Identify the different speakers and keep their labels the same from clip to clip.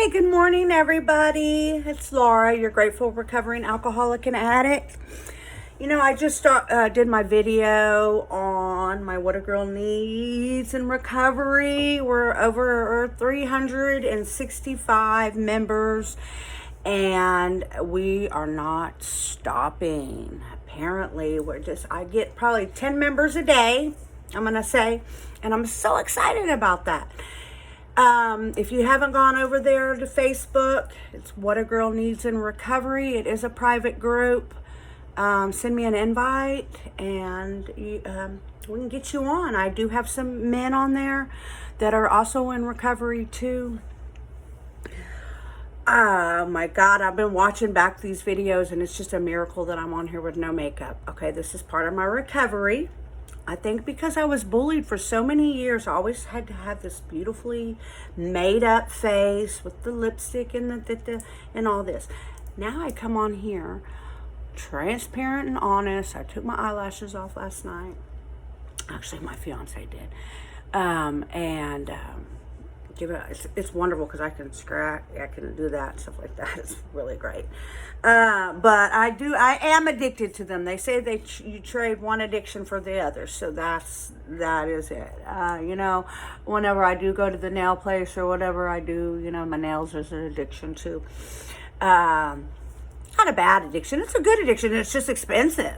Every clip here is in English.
Speaker 1: Hey, good morning, everybody. It's Laura, your grateful recovering alcoholic and addict. I just did my video on my What a Girl Needs in Recovery. We're over 365 members, and we are not stopping. Apparently, I get probably 10 members a day, I'm going to say, and I'm so excited about that. If you haven't gone over there to Facebook, it's What a Girl Needs in Recovery. It is a private group. Send me an invite and we can get you on. I do have some men on there that are also in recovery too. Oh my God, I've been watching back these videos and it's just a miracle that I'm on here with no makeup. Okay, this is part of my recovery. I think because I was bullied for so many years, I always had to have this beautifully made up face with the lipstick and the and all this. Now I come on here, transparent and honest. I took my eyelashes off last night. Actually, my fiance did. It's wonderful because I can do that and stuff like that. It's really great. But I am addicted to them. They say you trade one addiction for the other. So that is it. Whenever I do go to the nail place or whatever I do, my nails is an addiction too. Not a bad addiction. It's a good addiction. It's just expensive.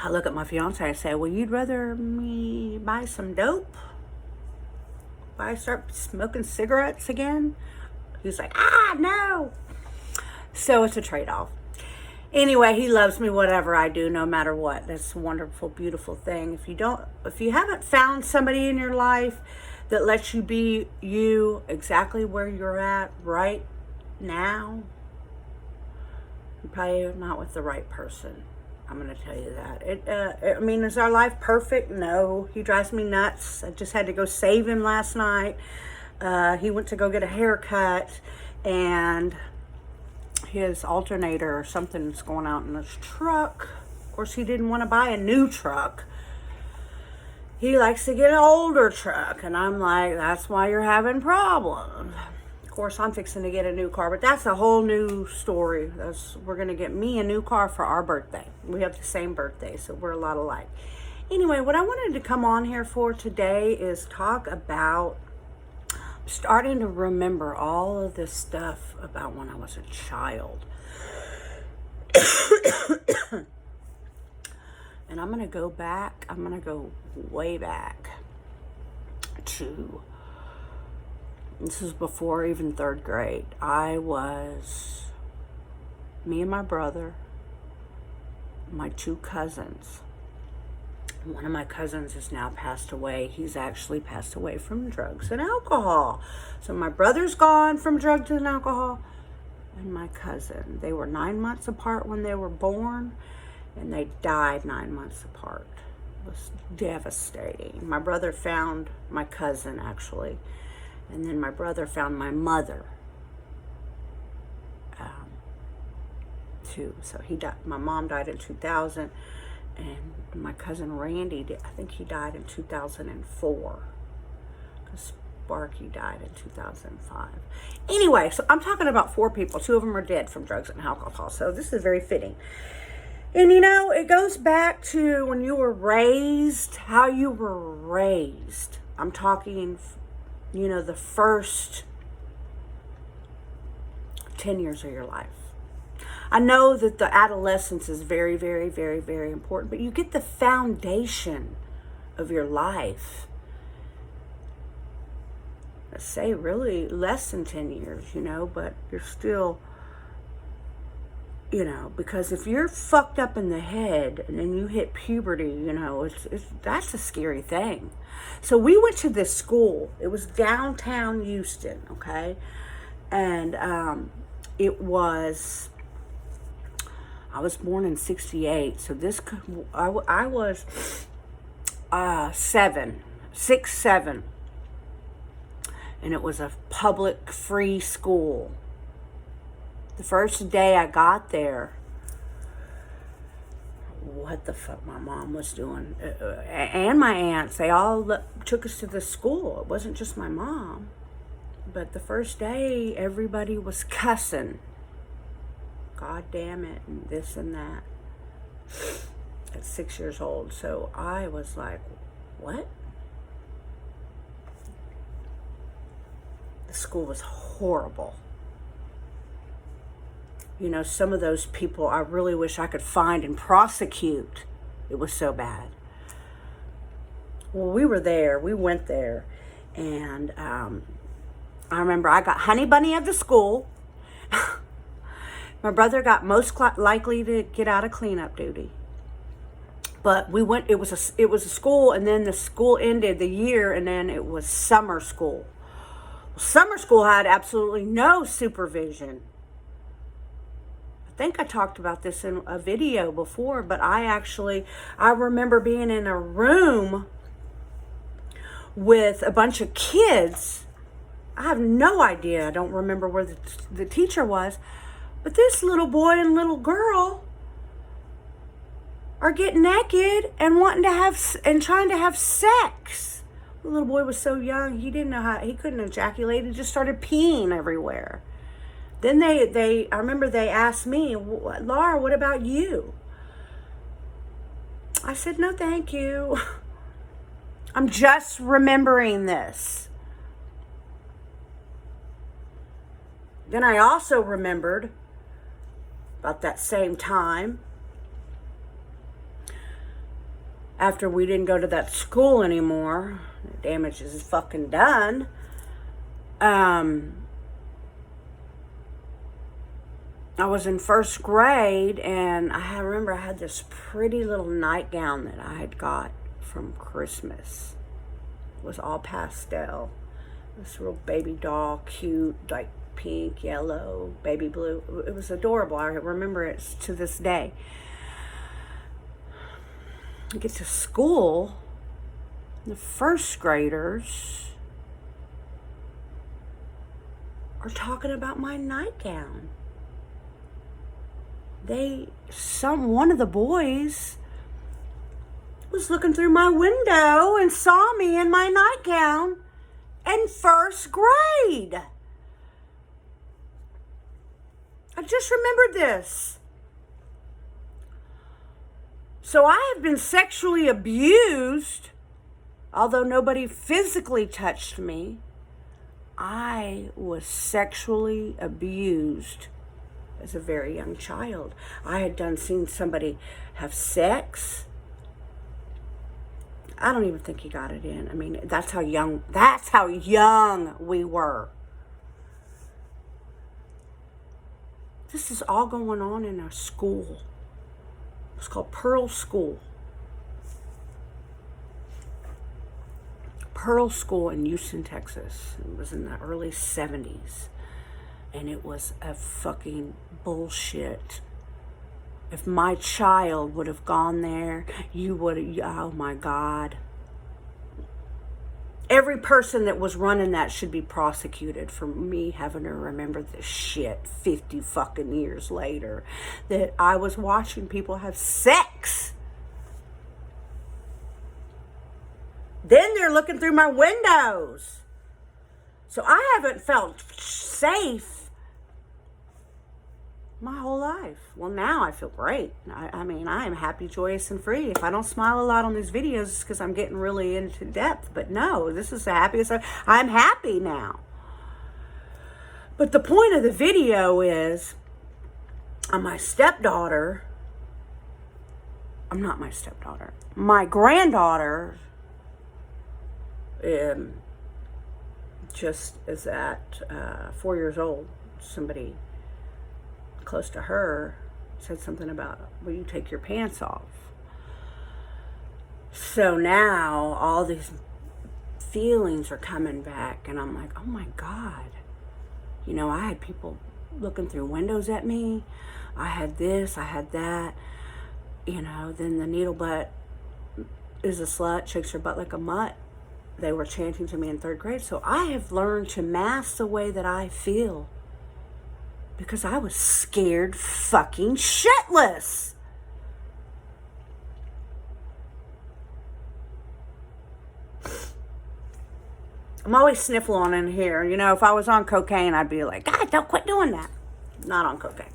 Speaker 1: I look at my fiance and say, well, you'd rather me buy some dope? I start smoking cigarettes again? He's like, no. So it's a trade-off. Anyway, he loves me whatever I do, no matter what. That's a wonderful, beautiful thing. If you haven't found somebody in your life that lets you be you exactly where you're at right now, you're probably not with the right person. I'm going to tell you that. Is our life perfect? No. He drives me nuts. I just had to go save him last night. He went to go get a haircut, and his alternator or something is going out in his truck. Of course, he didn't want to buy a new truck. He likes to get an older truck, and I'm like, that's why you're having problems. Of course, I'm fixing to get a new car, but that's a whole new story. We're going to get me a new car for our birthday. We have the same birthday, so we're a lot alike. Anyway, what I wanted to come on here for today is talk about starting to remember all of this stuff about when I was a child. And I'm going to go back. I'm going to go way back to... This is before even third grade. Me and my brother, my two cousins. One of my cousins has now passed away. He's actually passed away from drugs and alcohol. So my brother's gone from drugs and alcohol. And my cousin, they were 9 months apart when they were born. And they died 9 months apart. It was devastating. My brother found my cousin, actually. And then my brother found my mother, too. So he died. My mom died in 2000, and my cousin Randy, I think he died in 2004. Because Sparky died in 2005. Anyway, so I'm talking about 4 people. 2 of them are dead from drugs and alcohol. So this is very fitting. And it goes back to when you were raised, how you were raised. I'm talking... the first 10 years of your life. I know that the adolescence is very, very, very, very important, but you get the foundation of your life. Let's say really less than 10 years, but you're still, because if you're fucked up in the head and then you hit puberty, that's a scary thing. So we went to this school. It was downtown Houston, okay? And I was born in 68, so I was 7. And it was a public free school. The first day I got there, what the fuck my mom was doing, and my aunts, they all took us to the school. It wasn't just my mom. But the first day, everybody was cussing. God damn it, and this and that. At 6 years old. So I was like, what? The school was horrible. You know, some of those people I really wish I could find and prosecute. It was so bad. Well, we were there. We went there. And I remember I got honey bunny of the school. My brother got most likely to get out of cleanup duty. But we went, it was a school, and then the school ended the year, and then it was summer school. Summer school had absolutely no supervision. I think I talked about this in a video before, but I remember being in a room with a bunch of kids. I have no idea. I don't remember where the teacher was. But this little boy and little girl are getting naked and trying to have sex. The little boy was so young, he didn't know how, he couldn't ejaculate. He just started peeing everywhere. Then I remember they asked me, Laura, what about you? I said, no, thank you. I'm just remembering this. Then I also remembered about that same time, after we didn't go to that school anymore, the damage is fucking done. I was in first grade, and I remember I had this pretty little nightgown that I had got from Christmas. It was all pastel. This little baby doll, cute, like pink, yellow, baby blue. It was adorable. I remember it to this day. I get to school, the first graders are talking about my nightgown. One of the boys was looking through my window and saw me in my nightgown in first grade. I just remembered this. So I have been sexually abused, although nobody physically touched me. I was sexually abused as a very young child. I had seen somebody have sex. I don't even think he got it in. I mean, that's how young we were. This is all going on in a school. It's called Pearl School. Pearl School in Houston, Texas. It was in the early 70s. And it was a fucking bullshit. If my child would have gone there, you would have, oh my God. Every person that was running that should be prosecuted for me having to remember this shit 50 fucking years later. That I was watching people have sex. Then they're looking through my windows. So I haven't felt safe my whole life. Well, now I feel great. I mean, I am happy, joyous, and free. If I don't smile a lot on these videos, it's because I'm getting really into depth. But no, this is the happiest. I'm happy now. But the point of the video is, my stepdaughter, I'm not my stepdaughter, my granddaughter, just is at 4 years old. Somebody close to her said something about, will you take your pants off? So now all these feelings are coming back, and I'm like, oh my God. You know, I had people looking through windows at me. I had this, I had that. You know, then the needle butt is a slut, shakes her butt like a mutt. They were chanting to me in third grade. So I have learned to mask the way that I feel. Because I was scared fucking shitless. I'm always sniffling in here. You know, if I was on cocaine, I'd be like, God, don't quit doing that. Not on cocaine.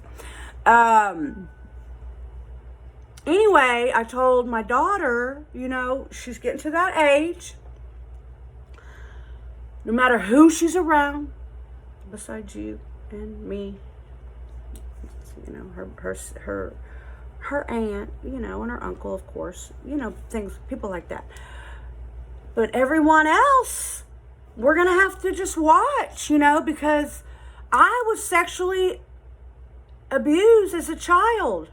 Speaker 1: Anyway, I told my daughter, you know, she's getting to that age. No matter who she's around, besides you and me, you know, her aunt, you know, and her uncle, of course, you know, things, people like that. But everyone else, we're going to have to just watch, you know, because I was sexually abused as a child.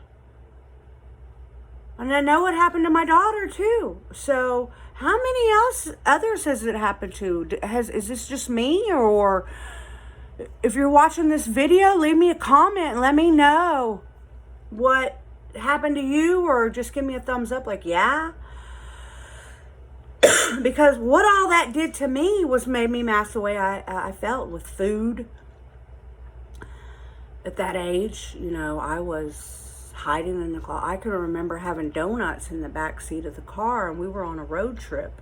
Speaker 1: And I know what happened to my daughter too. So how many others has it happened to? Is this just me? Or if you're watching this video, leave me a comment and let me know what happened to you, or just give me a thumbs up like, yeah. Because what all that did to me was made me mask the way I felt with food. At that age, you know, I was hiding in the car. I can remember having donuts in the back seat of the car, and we were on a road trip.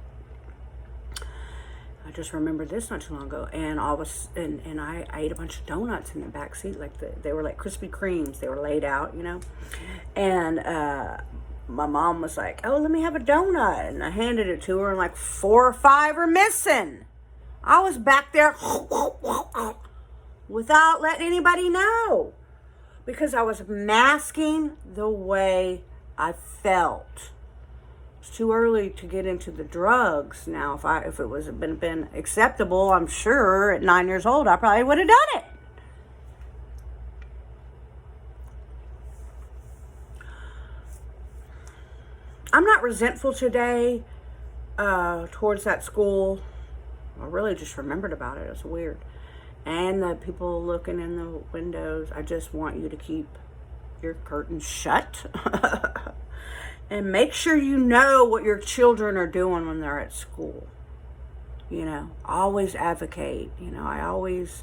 Speaker 1: I just remembered this not too long ago, and I ate a bunch of donuts in the back seat, like they were like Krispy Kremes. They were laid out, you know, and my mom was like, "Oh, let me have a donut," and I handed it to her, and like 4 or 5 are missing. I was back there without letting anybody know, because I was masking the way I felt. It's too early to get into the drugs now. If it was been acceptable, I'm sure at 9 years old I probably would have done it. I'm not resentful today towards that school. I really just remembered about it. It's weird. And the people looking in the windows. I just want you to keep your curtains shut. And make sure you know what your children are doing when they're at school. You know, always advocate. You know, I always,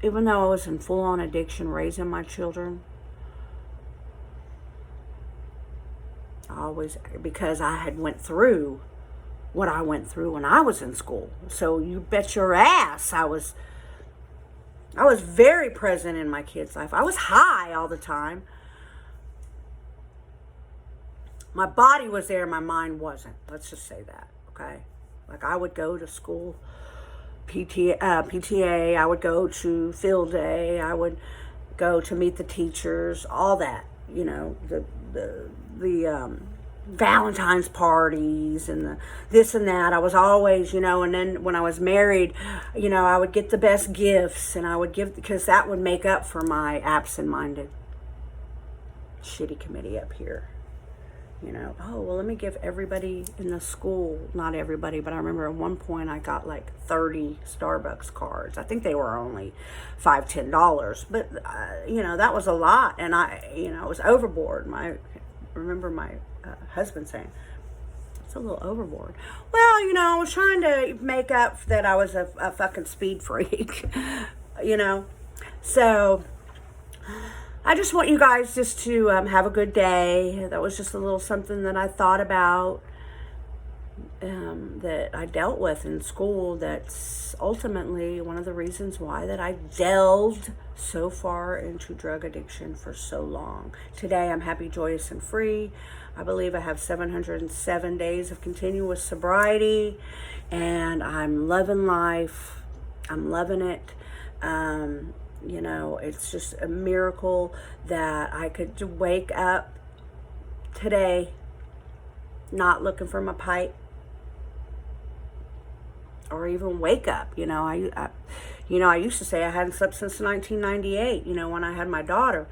Speaker 1: even though I was in full-on addiction raising my children, because I had went through what I went through when I was in school. So you bet your ass I was very present in my kids' life. I was high all the time. My body was there, my mind wasn't. Let's just say that, okay? Like I would go to school, PTA, I would go to field day, I would go to meet the teachers, all that, you know, the Valentine's parties and the this and that. I was always, you know, and then when I was married, you know, I would get the best gifts, and I would give, because that would make up for my absent-minded shitty committee up here. You know, oh, well, let me give everybody in the school, not everybody, but I remember at one point I got like 30 Starbucks cards. I think they were only $5, $10, but, you know, that was a lot. And you know, it was overboard. I remember my husband saying, it's a little overboard. Well, you know, I was trying to make up that I was a fucking speed freak, you know, so I just want you guys just to have a good day. That was just a little something that I thought about, that I dealt with in school. That's ultimately one of the reasons why that I delved so far into drug addiction for so long. Today I'm happy, joyous, and free. I believe I have 707 days of continuous sobriety, and I'm loving life. I'm loving it. You know, it's just a miracle that I could wake up today not looking for my pipe, or even wake up. You know, I used to say I hadn't slept since 1998, you know, when I had my daughter.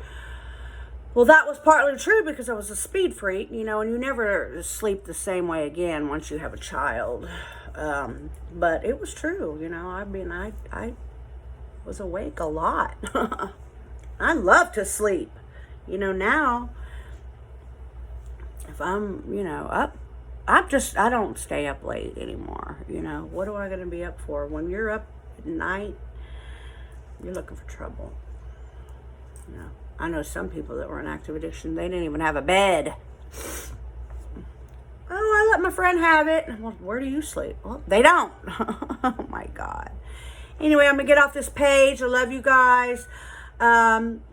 Speaker 1: Well, that was partly true because I was a speed freak, you know, and you never sleep the same way again once you have a child. But it was true, you know. I mean, I was awake a lot. I love to sleep. You know, now if I'm, you know, up, I don't stay up late anymore. You know, what am I going to be up for? When you're up at night, you're looking for trouble. You know, I know some people that were in active addiction, they didn't even have a bed. Oh, I let my friend have it. Well, where do you sleep? Well, they don't. Oh my God. Anyway, I'm gonna get off this page. I love you guys.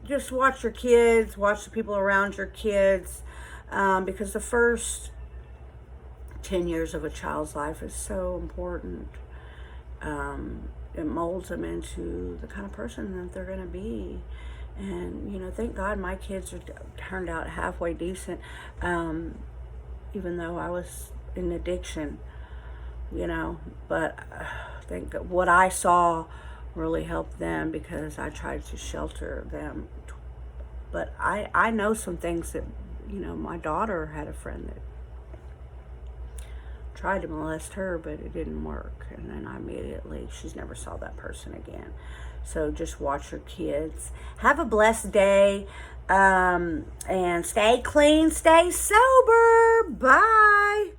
Speaker 1: Just watch your kids, watch the people around your kids, because the first 10 years of a child's life is so important. It molds them into the kind of person that they're gonna be. And, you know, thank God my kids are turned out halfway decent, even though I was in addiction, you know. But I think what I saw really helped them because I tried to shelter them. But I know some things that, you know, my daughter had a friend that tried to molest her, but it didn't work. And then she's never saw that person again. So just watch your kids. Have a blessed day. And stay clean, stay sober. Bye.